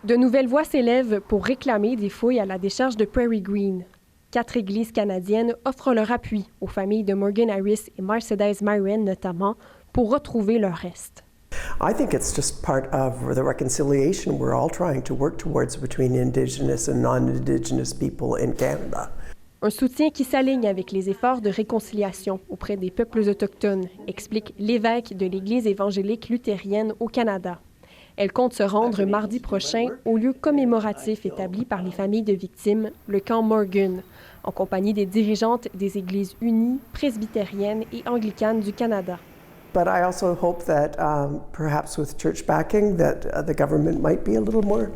De nouvelles voix s'élèvent pour réclamer des fouilles à la décharge de Prairie Green. 4 églises canadiennes offrent leur appui aux familles de Morgan Harris et Mercedes Myren notamment pour retrouver leurs restes. I think it's just part of the reconciliation we're all trying to work towards between Indigenous and non-Indigenous people in Canada. Un soutien qui s'aligne avec les efforts de réconciliation auprès des peuples autochtones, explique l'évêque de l'Église évangélique luthérienne au Canada. Elle compte se rendre mardi prochain au lieu commémoratif établi par les familles de victimes, le camp Morgan, en compagnie des dirigeantes des Églises unies, presbytériennes et anglicanes du Canada. But I also hope that perhaps with church backing that the government might be a little more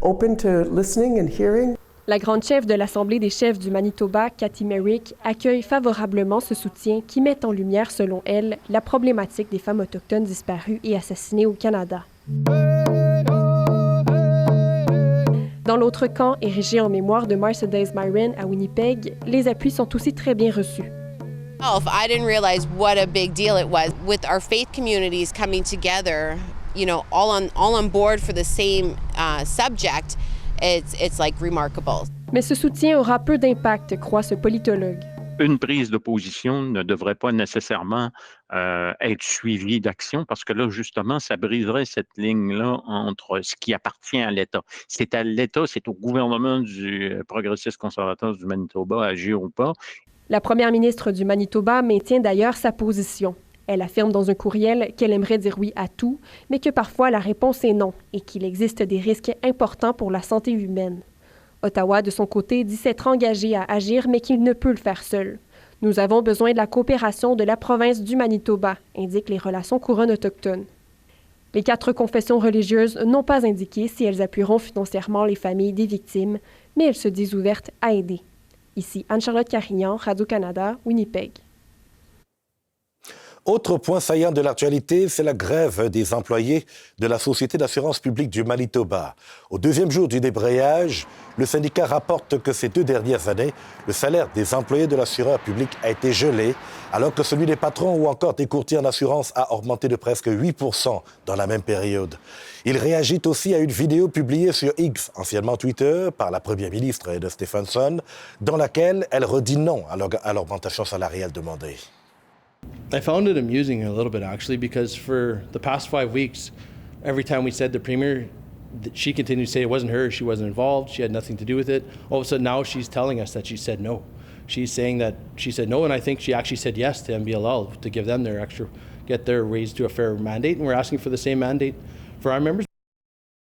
open to listening and hearing. La grande chef de l'Assemblée des chefs du Manitoba, Cathy Merrick, accueille favorablement ce soutien qui met en lumière, selon elle, la problématique des femmes autochtones disparues et assassinées au Canada. Dans l'autre camp, érigé en mémoire de Mercedes Myren à Winnipeg, les appuis sont aussi très bien reçus. I didn't realize what a big deal it was with our faith communities coming together, you know, all on board for the same subject. It's like remarkable. Mais ce soutien aura peu d'impact, croit ce politologue. Une prise de position ne devrait pas nécessairement être suivie d'action parce que là, justement, ça briserait cette ligne-là entre ce qui appartient à l'État. C'est à l'État, c'est au gouvernement du progressiste conservateur du Manitoba à agir ou pas. La première ministre du Manitoba maintient d'ailleurs sa position. Elle affirme dans un courriel qu'elle aimerait dire oui à tout, mais que parfois la réponse est non et qu'il existe des risques importants pour la santé humaine. Ottawa, de son côté, dit s'être engagé à agir, mais qu'il ne peut le faire seul. Nous avons besoin de la coopération de la province du Manitoba, indiquent les relations couronnes autochtones. Les 4 confessions religieuses n'ont pas indiqué si elles appuieront financièrement les familles des victimes, mais elles se disent ouvertes à aider. Ici Anne-Charlotte Carignan, Radio-Canada, Winnipeg. Autre point saillant de l'actualité, c'est la grève des employés de la Société d'assurance publique du Manitoba. Au 2e jour du débrayage, le syndicat rapporte que ces 2 dernières années, le salaire des employés de l'assureur public a été gelé, alors que celui des patrons ou encore des courtiers en assurance a augmenté de presque 8% dans la même période. Il réagit aussi à une vidéo publiée sur X, anciennement Twitter, par la première ministre Heather Stefanson, dans laquelle elle redit non à l'augmentation salariale demandée. I found it amusing a little bit, actually, because for the past 5 weeks, every time we said the Premier, she continued to say it wasn't her, she wasn't involved, she had nothing to do with it. All of a sudden now she's telling us that she said no. She's saying that she said no, and I think she actually said yes to MBLL to give them their extra, get their raise to a fair mandate, and we're asking for the same mandate for our members.